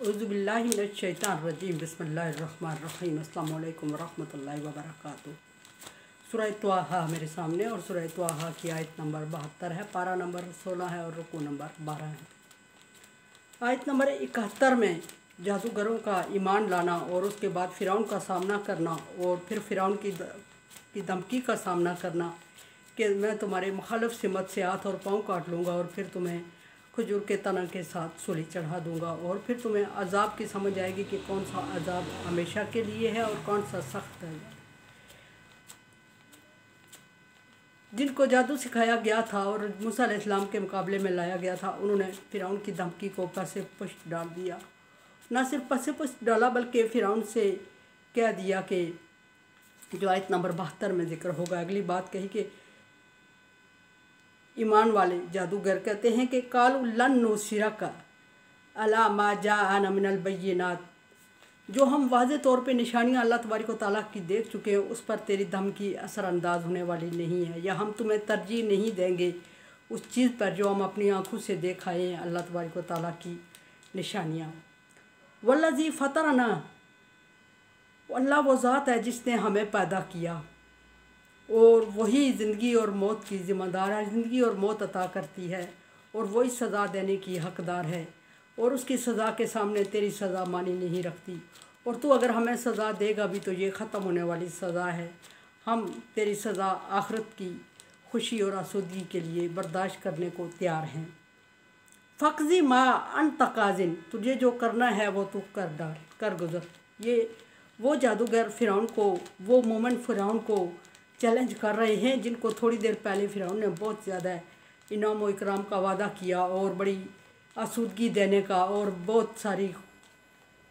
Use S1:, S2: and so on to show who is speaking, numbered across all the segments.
S1: औज़ुबिल्लाहि मिनश्शैतानिर्रजीम बिस्मिल्लाहिर्रहमानिर्रहीम अस्सलामु अलैकुम वरहमतुल्लाहि वबरकातुहू। सूरह त्वाहा मेरे सामने और सूरह त्वाहा की आयत नंबर 72 है, पारा नंबर 16 है और रुकू नंबर 12 है। आयत नंबर 71 में जादूगरों का ईमान लाना और उसके बाद फ़िरौन का सामना करना और फिर फ़िरौन की धमकी का सामना करना कि मैं तुम्हारे मुखालिफ सिमत से हाथ और पाँव काट लूँगा और फिर तुम्हें खजूर के तना के साथ सूली चढ़ा दूँगा और फिर तुम्हें अजाब की समझ आएगी कि कौन सा अजाब हमेशा के लिए है और कौन सा सख्त है। जिनको जादू सिखाया गया था और मूसा अलैहिस्सलाम के मुकाबले में लाया गया था, उन्होंने फ़िरौन की धमकी को पसे पुष्ट डाल दिया। न सिर्फ पसे पुष्ट डाला बल्कि फ़िरौन से कह दिया कि जो आयत नंबर 72 में जिक्र होगा, अगली बात कही कि ईमान वाले जादूगर कहते हैं कि कालू लन नुसिरका अला मा जाअना मिनल बय्यिनात, जो हम वाज़े तौर पे निशानियां अल्लाह तबारक व तआला की देख चुके हैं उस पर तेरी धमकी असरअंदाज होने वाली नहीं है, या हम तुम्हें तरजीह नहीं देंगे उस चीज़ पर जो हम अपनी आँखों से देख आए हैं अल्लाह तबारक व तआला की निशानियाँ। वल्लज़ी फ़तरना, अल्लाह वो ज़ात है जिसने हमें पैदा किया और वही ज़िंदगी और मौत की ज़िम्मेदार है, ज़िंदगी और मौत अता करती है और वही सज़ा देने की हकदार है और उसकी सज़ा के सामने तेरी सज़ा मानी नहीं रखती। और तू अगर हमें सज़ा देगा भी तो ये ख़त्म होने वाली सज़ा है, हम तेरी सज़ा आखिरत की खुशी और आसूदगी के लिए बर्दाश्त करने को तैयार हैं। फ़क़ज़ी मा अन तकाज़िन, तुझे जो करना है वो तू कर गुज़र। ये वो जादूगर फ़िरौन को, वो मोमेंट फ़िरौन को चैलेंज कर रहे हैं जिनको थोड़ी देर पहले फ़िरौन ने बहुत ज़्यादा इनाम व इकराम का वादा किया और बड़ी आसूदगी देने का और बहुत सारी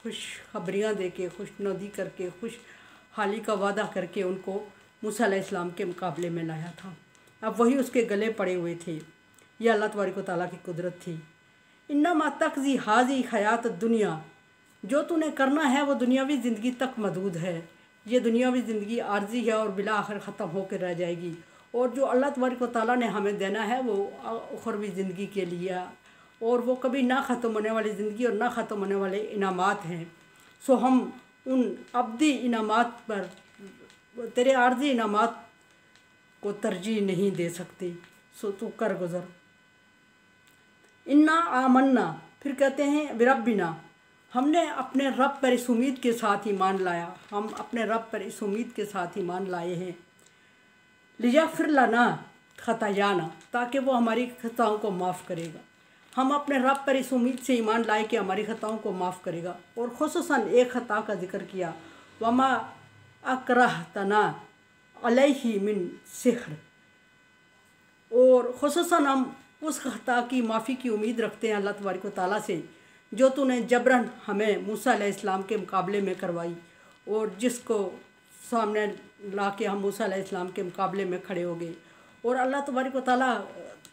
S1: खुशखबरियाँ दे के, खुशनुदी करके, खुशहाली का वादा करके उनको मूसा अलैहिस्सलाम के मुकाबले में लाया था। अब वही उसके गले पड़े हुए थे। यह अल्लाह तबारक व तआला की कुदरत थी। इन्नमा तक़ज़ी हाज़ी हयात दुनिया, जो तूने करना है वो दुनियावी ज़िंदगी तक महदूद है। ये दुनियावी ज़िंदगी आर्जी है और बिला आखिर ख़त्म होकर रह जाएगी, और जो अल्लाह तबारक व तआला ने हमें देना है वो उखरवी ज़िंदगी के लिए, और वो कभी ना ख़त्म होने वाली ज़िंदगी और ना ख़त्म होने वाले इनामात हैं। सो हम उन अब्दी इनामात पर तेरे आर्जी इनामात को तरजीह नहीं दे सकते, सो तू कर गुज़र। इन्ना आमन्ना, फिर कहते हैं बिरब्बिना, हमने अपने रब पर इस उम्मीद के साथ ईमान लाया, हम अपने रब पर इस उम्मीद के साथ ईमान लाए हैं। लियग़फ़िर लना ख़तायाना, ताकि वो हमारी ख़ताओं को माफ़ करेगा। हम अपने रब पर इस उम्मीद से ईमान लाए कि हमारी ख़ताओं को माफ़ करेगा। और ख़ुसूसन एक ख़ता का ज़िक्र किया, वमा अकरहतना अलैहि मिन सिहर, और ख़ुसूसन हम उस ख़ता की माफ़ी की उम्मीद रखते हैं अल्लाह तबारक व तआला से जो तूने जबरन हमें मूसा अलैहिस्सलाम के मुकाबले में करवाई, और जिसको सामने ला के हम मूसा अलैहिस्सलाम के मुकाबले में खड़े हो गए। और अल्लाह तबारक व तआला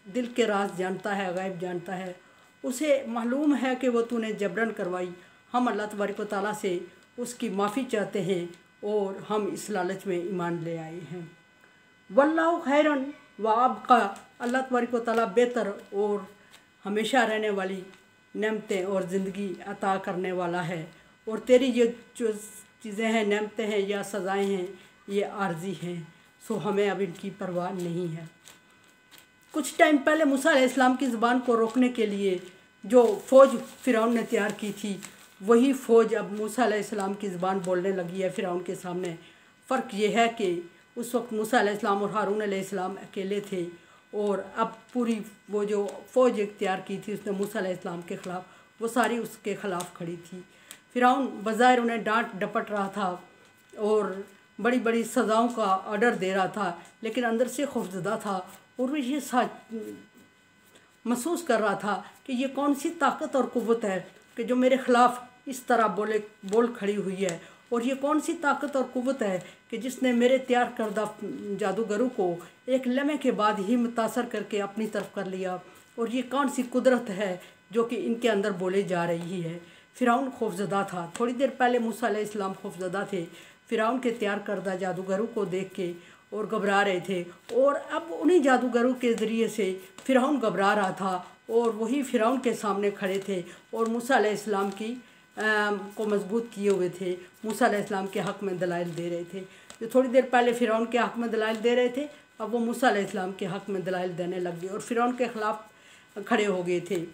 S1: दिल के राज जानता है, गैब जानता है, उसे मालूम है कि वो तूने जबरन करवाई। हम अल्लाह तबारक व तआला से उसकी माफ़ी चाहते हैं और हम इस लालच में ईमान ले आए हैं। वल्लाहु खैरन व अबका, अल्लाह तबारक व तआला बेहतर और हमेशा रहने वाली नेमतें और ज़िंदगी अता करने वाला है। और तेरी ये जो चीज़ें हैं, नेमतें हैं या सज़ाएँ हैं, ये आर्जी हैं, सो हमें अब इनकी परवाह नहीं है। कुछ टाइम पहले मूसा अलैहिस्सलाम की ज़ुबान को रोकने के लिए जो फ़ौज फ़िरौन ने तैयार की थी, वही फ़ौज अब मूसा अलैहिस्सलाम की ज़ुबान बोलने लगी है फ़िरौन के सामने। फ़र्क ये है कि उस वक्त मूसा अलैहिस्सलाम और हारून अलैहिस्सलाम अकेले थे, और अब पूरी वो जो फ़ौज तैयार की थी उसने मूसा अलैहिस्सलाम के ख़िलाफ़, वो सारी उसके ख़िलाफ़ खड़ी थी। फ़िरौन बज़ाहिर उन्हें डांट डपट रहा था और बड़ी बड़ी सज़ाओं का ऑर्डर दे रहा था, लेकिन अंदर से खौफज़दा था और वो ये महसूस कर रहा था कि ये कौन सी ताकत और क़ुव्वत है कि जो मेरे ख़िलाफ़ इस तरह बोल खड़ी हुई है, और ये कौन सी ताकत और क़ुव्वत है कि जिसने मेरे तैयार करदा जादूगरों को एक लम्हे के बाद ही मुतासर करके अपनी तरफ कर लिया, और ये कौन सी कुदरत है जो कि इनके अंदर बोले जा रही है। फ़िरौन खौफज़दा था। थोड़ी देर पहले मूसा अलैहिस्सलाम खौफज़दा थे फ़िरौन के तैयार करदा जादूगरों को देख के और घबरा रहे थे, और अब उन्हीं जादूगरों के ज़रिए से फ़िरौन घबरा रहा था और वही फ़िरौन के सामने खड़े थे और मूसा अलैहिस्सलाम की को मजबूत किए हुए थे, मूसा अलैहिस्सलाम के हक़ में दलाइल दे रहे थे। जो थोड़ी देर पहले फ़िरौन के हक़ में दलाइल दे रहे थे, अब वो मूसा अलैहिस्सलाम के हक़ में दलाइल देने लग गए और फ़िरौन के ख़िलाफ़ खड़े हो गए थे।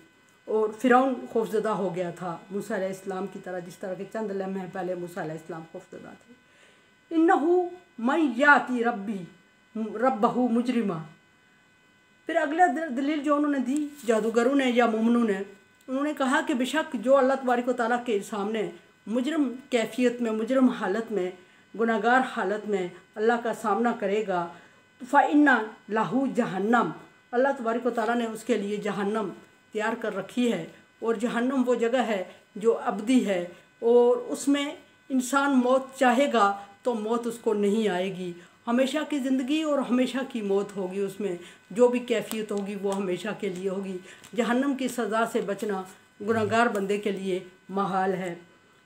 S1: और फ़िरौन खौफज़दा हो गया था मूसा अलैहिस्सलाम की तरह, जिस तरह के चंद लम्हे पहले मूसा अलैहिस्सलाम खौफज़दा थे। इन्नहु मन याती रब्बहु मुजरिमा। फिर अगला दलील जो उन्होंने दी जादूगरों ने या मोमनों ने, उन्होंने कहा कि बेशक जो अल्लाह तबारक व तआला के सामने मुजरम कैफियत में, मुजरम हालत में, गुनाहगार हालत में अल्लाह का सामना करेगा, फ़इन्ना लाहू जहन्नम, अल्लाह तबारक व तआला ने उसके लिए जहन्नम तैयार कर रखी है। और जहन्नम वो जगह है जो अबदी है, और उसमें इंसान मौत चाहेगा तो मौत उसको नहीं आएगी। हमेशा की ज़िंदगी और हमेशा की मौत होगी, उसमें जो भी कैफियत होगी वो हमेशा के लिए होगी। जहन्नम की सज़ा से बचना गुनाहगार बंदे के लिए महाल है।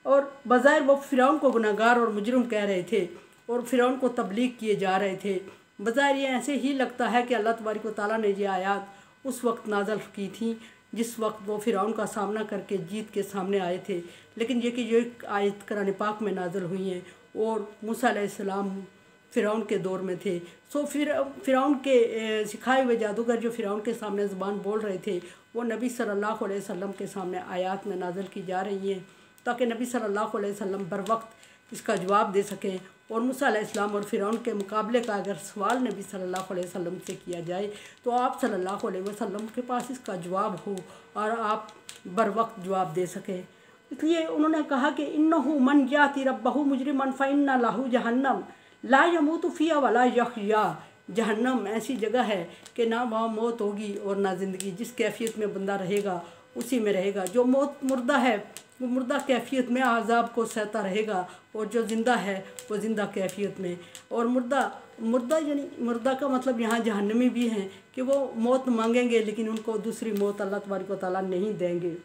S1: और बज़ाहिर वो फ़िरौन को गुनाहगार और मुजरिम कह रहे थे और फ़िरौन को तबलीग किए जा रहे थे। बज़ाहिर ये ऐसे ही लगता है कि अल्लाह तबारक व तआला ने ये आयत उस वक्त नाज़िल की थी जिस वक्त वो फ़िरौन का सामना करके जीत के सामने आए थे, लेकिन ये कि ये आयत कुरान पाक में नाज़िल हुई हैं और मूसा अलैहिस्सलाम फ़िरौन के दौर में थे। सो फिर फ़िरौन के सिखाए हुए जादूगर जो फ़िरौन के सामने ज़ुबान बोल रहे थे, वो नबी सल्लल्लाहु अलैहि वसल्लम के सामने आयत में नाज़िल की जा रही हैं ताकि नबी सल्लल्लाहु अलैहि वसल्लम बर वक्त इसका जवाब दे सकें। और मूसा अलैहिस्सलाम और फ़िरौन के मुकाबले का अगर सवाल नबी सल्लल्लाहु अलैहि वसल्लम से किया जाए तो आप सल्लल्लाहु अलैहि वसल्लम के पास इसका जवाब हो और आप बर वक्त जवाब दे सकें। इसलिए उन्होंने कहा कि इन्नहु मन याति रब्बहु मुजरिमन फ़इन्ना लहू जहन्नम ला यमूतु फ़ीहा वला यहया। जहन्नम ऐसी जगह है कि ना वहाँ मौत होगी और ना ज़िंदगी। जिस कैफियत में बंदा रहेगा उसी में रहेगा। जो मुर्दा है वो मुर्दा कैफियत में आज़ाब को सहता रहेगा, और जो ज़िंदा है वो ज़िंदा कैफियत में। और मुर्दा यानी मुर्दा का मतलब यहाँ जहन्नमी भी हैं कि वो मौत मांगेंगे लेकिन उनको दूसरी मौत अल्लाह तबारक व तआला नहीं देंगे।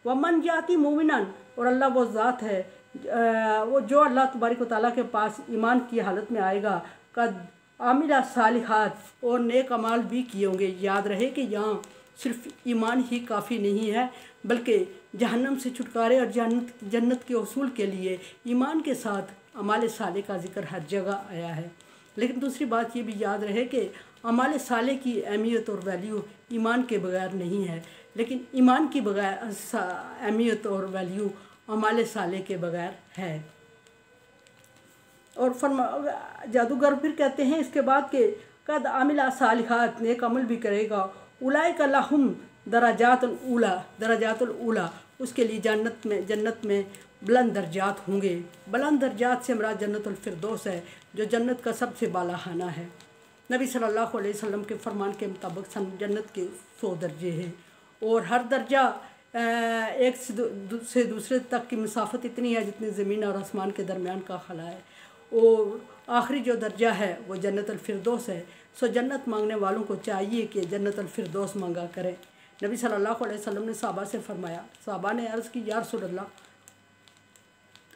S1: वमन जाती मोमिनन, और अल्लाह वो ज़ात है वो जो अल्लाह तबारक व तआला के पास ईमान की हालत में आएगा, कद आमिला सालिहात, और नेक अमाल भी किए होंगे। याद रहे कि यहाँ सिर्फ ईमान ही काफ़ी नहीं है, बल्कि जहन्नम से छुटकारे और जन्नत के उसूल के लिए ईमान के साथ अमाल साले का ज़िक्र हर जगह आया है। लेकिन दूसरी बात ये भी याद रहे कि अमाल साले की अहमियत और वैल्यू ईमान के बगैर नहीं है, लेकिन ईमान की बगैर अहमियत और वैल्यू अमाल साले के बगैर है। और जादूगर फिर कहते हैं इसके बाद के कद आमिला सालिहात, नेक अमल भी करेगा, उलाइका लहुम दराजातुल ऊला, उसके लिए जन्नत में बुलंद दर्जात होंगे। बुलंद दर्जात से हमारा जन्नतुल फिरदौस है जो जन्नत का सबसे बाला खाना है। नबी सल्लल्लाहु अलैहि वसल्लम के फरमान के मुताबिक जन्नत के 100 दर्जे हैं और हर दर्जा एक से दूसरे तक की मसाफत इतनी है जितनी ज़मीन और आसमान के दरमियान का खला है। और आखिरी जो दर्जा है वो जन्नतुल फिरदौस है। सो जन्नत मांगने वालों को चाहिए कि जन्नतुल फिरदौस मांगा करें। नबी सल्लल्लाहु अलैहि वसल्लम ने सहाबा से फरमाया, सहाबा ने अर्ज़ की या रसूलल्लाह,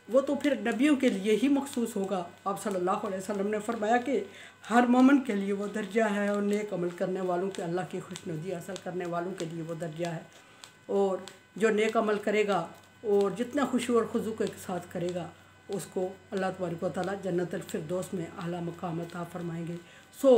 S1: वो तो फिर नबियों के लिए ही मखसूस होगा। आप सल्लल्लाहु अलैहि वसल्लम ने फरमाया कि हर मोमिन के लिए वो दर्जा है और नेक अमल करने वालों के, अल्लाह की खुशनुदी हासिल करने वालों के लिए वो दर्जा है। और जो नेक अमल करेगा और जितना खुशू और खुजू के साथ करेगा उसको अल्लाह तबारक व तआला जन्नतुल फिरदौस में आला मकाम अता फरमाएंगे। सो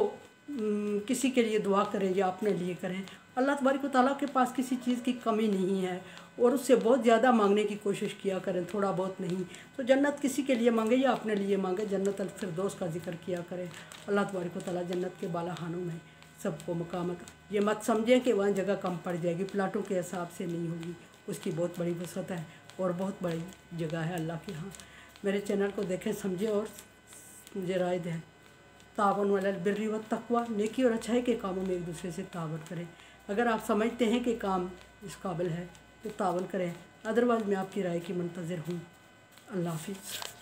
S1: किसी के लिए दुआ करें या अपने लिए करें, अल्लाह तबारक व तआला के पास किसी चीज़ की कमी नहीं है और उससे बहुत ज़्यादा मांगने की कोशिश किया करें, थोड़ा बहुत नहीं। तो जन्नत किसी के लिए मांगे या अपने लिए मांगे, जन्नतुल फिरदौस का जिक्र किया करें। अल्लाह तबारक व तआला जन्नत के बाला खानों में सबको मकाम, ये मत समझें कि वहाँ जगह कम पड़ जाएगी, प्लाटों के हिसाब से नहीं होगी, उसकी बहुत बड़ी वसअत है और बहुत बड़ी जगह है अल्लाह के यहाँ। मेरे चैनल को देखें, समझें और मुझे राय दें। तावन अलल बिर्रि व तक़वा, नेकी और अच्छाई के कामों में एक दूसरे से तावन करें। अगर आप समझते हैं कि काम इस काबिल है तो तावन करें, अदरवाइज़ मैं आपकी राय की मुंतज़िर हूँ। अल्लाह हाफ़िज़।